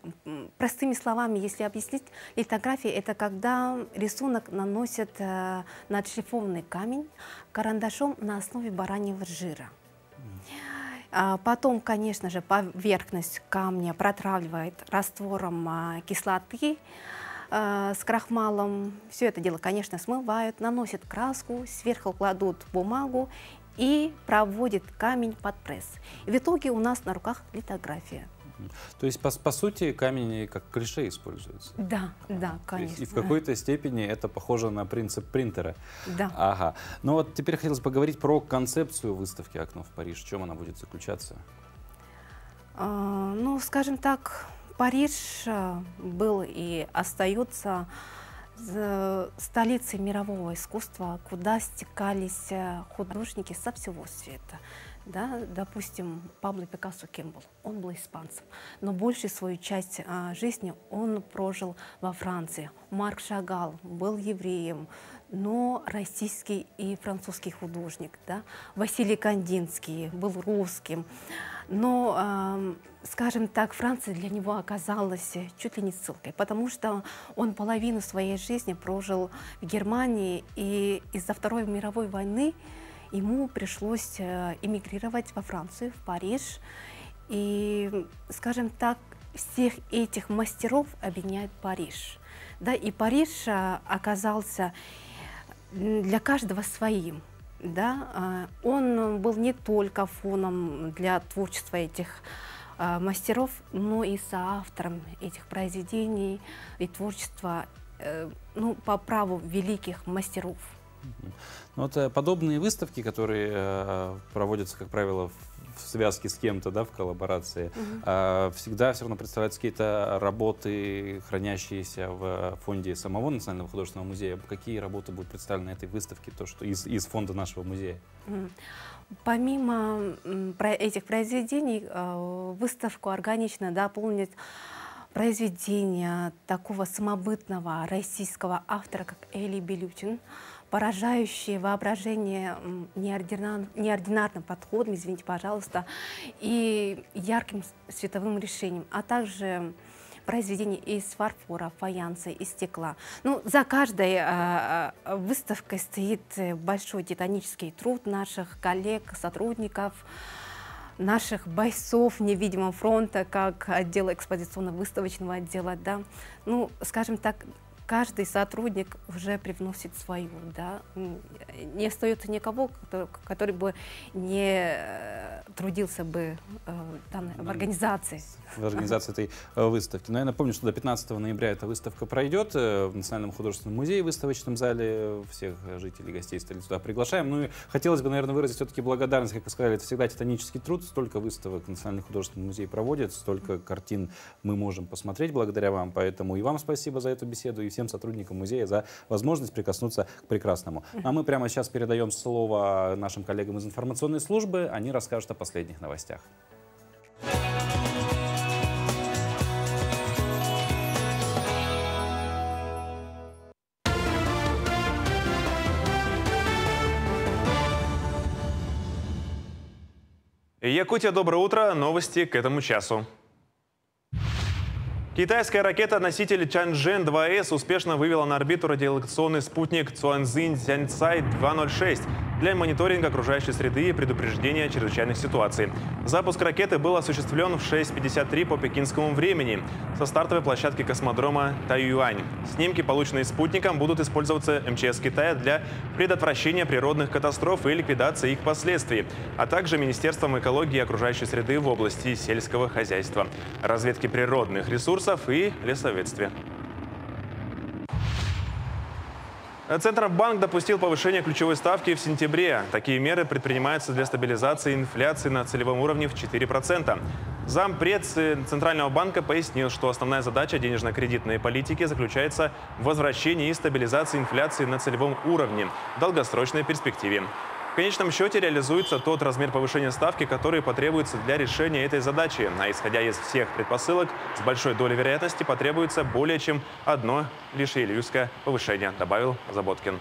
простыми словами, если объяснить, литография – это когда рисунок наносит на отшлифованный камень карандашом на основе бараньего жира. Потом, конечно же, поверхность камня протравливает раствором кислоты с крахмалом. Все это дело, конечно, смывают, наносят краску, сверху кладут бумагу и проводят камень под пресс. И в итоге у нас на руках литография. То есть, по сути, камень как клише используется? Да, да, конечно. И в какой-то степени это похоже на принцип принтера? Да. Ага. Ну вот теперь хотелось поговорить про концепцию выставки «Окно в Париж». В чем она будет заключаться? Ну, скажем так, Париж был и остается столицей мирового искусства, куда стекались художники со всего света. Да, допустим, Пабло Пикассо кем был? Он был испанцем, но большую свою часть жизни он прожил во Франции. Марк Шагал был евреем, но российский и французский художник. Да? Василий Кандинский был русским. Но, скажем так, Франция для него оказалась чуть ли не ссылкой, потому что он половину своей жизни прожил в Германии, и из-за Второй мировой войны ему пришлось эмигрировать во Францию, в Париж. И, скажем так, всех этих мастеров объединяет Париж. Да, и Париж оказался для каждого своим. Да? Он был не только фоном для творчества этих мастеров, но и соавтором этих произведений и творчества по праву великих мастеров. Вот подобные выставки, которые проводятся, как правило, в связке с кем-то, да, в коллаборации, всегда все равно представляются какие-то работы, хранящиеся в фонде самого Национального художественного музея. Какие работы будут представлены на этой выставке, то, что из фонда нашего музея? Помимо этих произведений, выставку органично дополнит произведения такого самобытного российского автора, как Эли Белютин, поражающие воображение неординарным подходом, извините, пожалуйста, и ярким световым решением, а также произведения из фарфора, фаянса и стекла. Ну, за каждой выставкой стоит большой титанический труд наших коллег, сотрудников, наших бойцов невидимого фронта, как отдела экспозиционно-выставочного отдела. Да. Ну, скажем так, каждый сотрудник уже привносит свою, да, не остается никого, который бы не трудился бы в организации. В организации этой выставки. Но я напомню, что до 15 ноября эта выставка пройдет в Национальном художественном музее, в выставочном зале. Всех жителей, гостей столицы туда приглашаем. Ну и хотелось бы, наверное, выразить все-таки благодарность, как вы сказали, это всегда титанический труд. Столько выставок Национальный художественный музей проводит, столько картин мы можем посмотреть благодаря вам. Поэтому и вам спасибо за эту беседу, и всем сотрудникам музея за возможность прикоснуться к прекрасному. А мы прямо сейчас передаем слово нашим коллегам из информационной службы. Они расскажут о последних новостях. Якутия, доброе утро. Новости к этому часу. Китайская ракета-носитель Чанчжэн-2С успешно вывела на орбиту радиолокационный спутник Цюаньцзинь-Тяньцай-206 для мониторинга окружающей среды и предупреждения чрезвычайных ситуаций. Запуск ракеты был осуществлен в 6:53 по пекинскому времени со стартовой площадки космодрома Тайюань. Снимки, полученные спутником, будут использоваться МЧС Китая для предотвращения природных катастроф и ликвидации их последствий, а также Министерством экологии и окружающей среды в области сельского хозяйства, разведки природных ресурсов и лесоведствия. Центробанк допустил повышение ключевой ставки в сентябре. Такие меры предпринимаются для стабилизации инфляции на целевом уровне в 4%. Зампред Центрального банка пояснил, что основная задача денежно-кредитной политики заключается в возвращении и стабилизации инфляции на целевом уровне в долгосрочной перспективе. В конечном счете реализуется тот размер повышения ставки, который потребуется для решения этой задачи. А исходя из всех предпосылок, с большой долей вероятности потребуется более чем одно лишь июльское повышение, добавил Заботкин.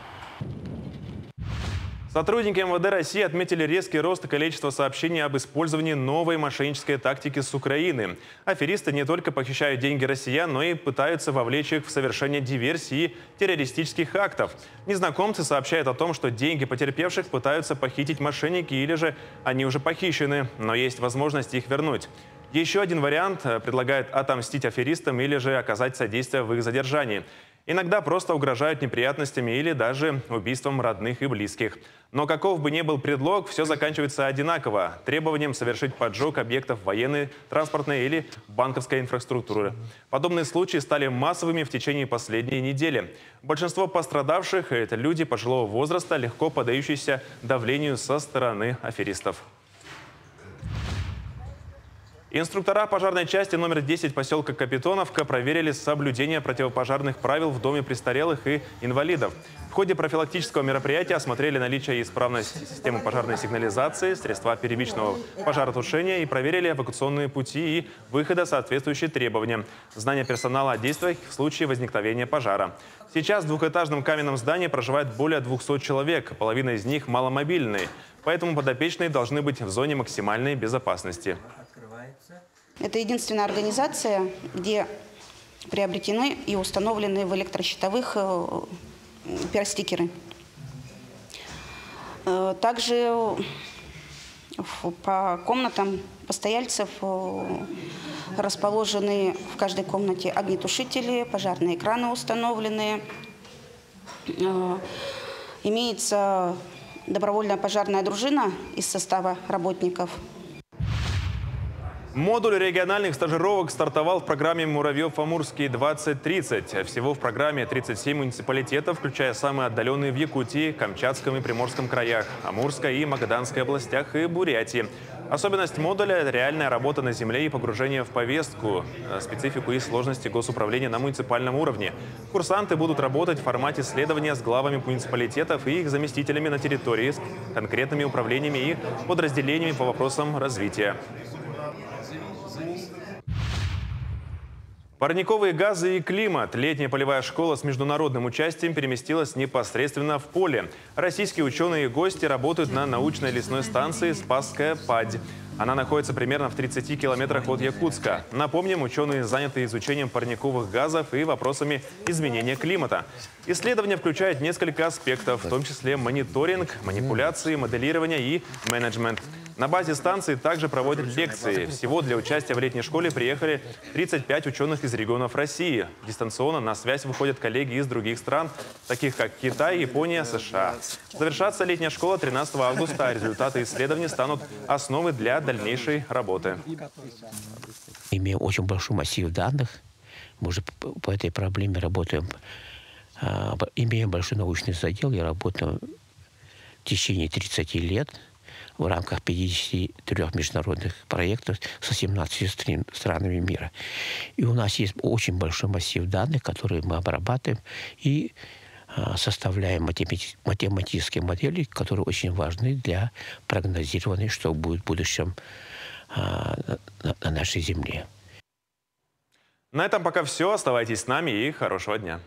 Сотрудники МВД России отметили резкий рост количества сообщений об использовании новой мошеннической тактики с Украины. Аферисты не только похищают деньги россиян, но и пытаются вовлечь их в совершение диверсий и террористических актов. Незнакомцы сообщают о том, что деньги потерпевших пытаются похитить мошенники или же они уже похищены, но есть возможность их вернуть. Еще один вариант предлагает отомстить аферистам или же оказать содействие в их задержании. Иногда просто угрожают неприятностями или даже убийством родных и близких. Но каков бы ни был предлог, все заканчивается одинаково – требованием совершить поджог объектов военной, транспортной или банковской инфраструктуры. Подобные случаи стали массовыми в течение последней недели. Большинство пострадавших – это люди пожилого возраста, легко поддающиеся давлению со стороны аферистов. Инструктора пожарной части номер 10 поселка Капитоновка проверили соблюдение противопожарных правил в доме престарелых и инвалидов. В ходе профилактического мероприятия осмотрели наличие и исправность системы пожарной сигнализации, средства первичного пожаротушения и проверили эвакуационные пути и выхода, соответствующие требованиям, знания персонала о действиях в случае возникновения пожара. Сейчас в двухэтажном каменном здании проживает более 200 человек, половина из них маломобильные, поэтому подопечные должны быть в зоне максимальной безопасности. Это единственная организация, где приобретены и установлены в электрощитовых пиар-стикеры. Также по комнатам постояльцев расположены в каждой комнате огнетушители, пожарные краны установлены. Имеется добровольная пожарная дружина из состава работников. Модуль региональных стажировок стартовал в программе «Муравьев-Амурский 2030». Всего в программе 37 муниципалитетов, включая самые отдаленные в Якутии, Камчатском и Приморском краях, Амурской и Магаданской областях и Бурятии. Особенность модуля – реальная работа на земле и погружение в повестку, специфику и сложности госуправления на муниципальном уровне. Курсанты будут работать в формате исследования с главами муниципалитетов и их заместителями на территории, с конкретными управлениями и подразделениями по вопросам развития. Парниковые газы и климат. Летняя полевая школа с международным участием переместилась непосредственно в поле. Российские ученые и гости работают на научной лесной станции «Спасская падь». Она находится примерно в 30 километрах от Якутска. Напомним, ученые заняты изучением парниковых газов и вопросами изменения климата. Исследование включает несколько аспектов, в том числе мониторинг, манипуляции, моделирование и менеджмент. На базе станции также проводят лекции. Всего для участия в летней школе приехали 35 ученых из регионов России. Дистанционно на связь выходят коллеги из других стран, таких как Китай, Япония, США. Завершаться летняя школа 13 августа, а результаты исследований станут основой для дальнейшей работы. Имеем очень большой массив данных. Мы уже по этой проблеме работаем. Имеем большой научный задел и работаем в течение 30 лет в рамках 53 международных проектов с 17 странами мира. И у нас есть очень большой массив данных, которые мы обрабатываем и составляем математические модели, которые очень важны для прогнозирования, что будет в будущем на нашей Земле. На этом пока все. Оставайтесь с нами и хорошего дня.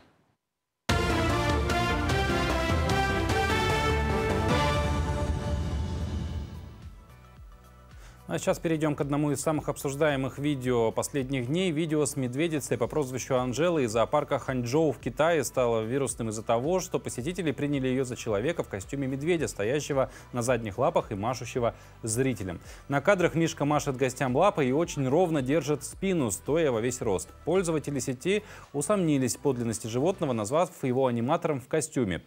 А сейчас перейдем к одному из самых обсуждаемых видео последних дней. Видео с медведицей по прозвищу Анжела из зоопарка Ханчжоу в Китае стало вирусным из-за того, что посетители приняли ее за человека в костюме медведя, стоящего на задних лапах и машущего зрителям. На кадрах Мишка машет гостям лапой и очень ровно держит спину, стоя во весь рост. Пользователи сети усомнились в подлинности животного, назвав его аниматором в костюме.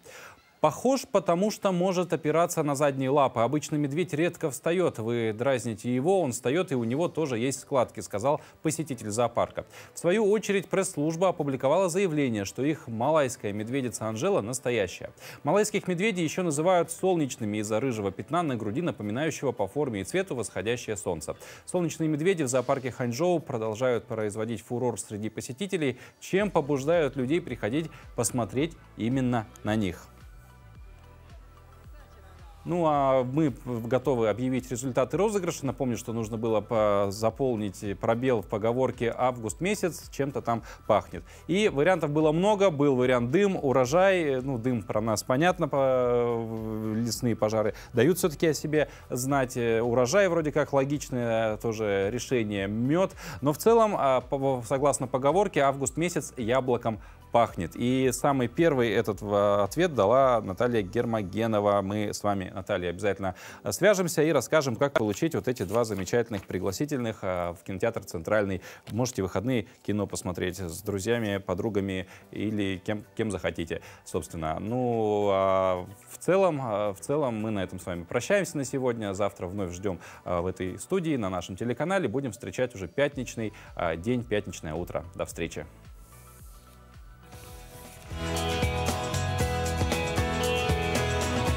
Похож, потому что может опираться на задние лапы. Обычно медведь редко встает. Вы дразните его, он встает, и у него тоже есть складки, сказал посетитель зоопарка. В свою очередь пресс-служба опубликовала заявление, что их малайская медведица Анжела настоящая. Малайских медведей еще называют солнечными из-за рыжего пятна на груди, напоминающего по форме и цвету восходящее солнце. Солнечные медведи в зоопарке Ханчжоу продолжают производить фурор среди посетителей, чем побуждают людей приходить посмотреть именно на них. Ну а мы готовы объявить результаты розыгрыша. Напомню, что нужно было заполнить пробел в поговорке «август месяц чем-то там пахнет». И вариантов было много. Был вариант дым, урожай. Ну, дым про нас понятно, лесные пожары дают все-таки о себе знать. Урожай вроде как логичное тоже решение, мед. Но в целом, согласно поговорке, август месяц яблоком пахнет. И самый первый этот ответ дала Наталья Гермогенова. Мы с вами, Наталья, обязательно свяжемся и расскажем, как получить вот эти два замечательных пригласительных в кинотеатр «Центральный». Можете в выходные кино посмотреть с друзьями, подругами или кем захотите, собственно. Ну, а в целом мы на этом с вами прощаемся на сегодня. Завтра вновь ждем в этой студии на нашем телеканале. Будем встречать уже пятничный день, пятничное утро. До встречи.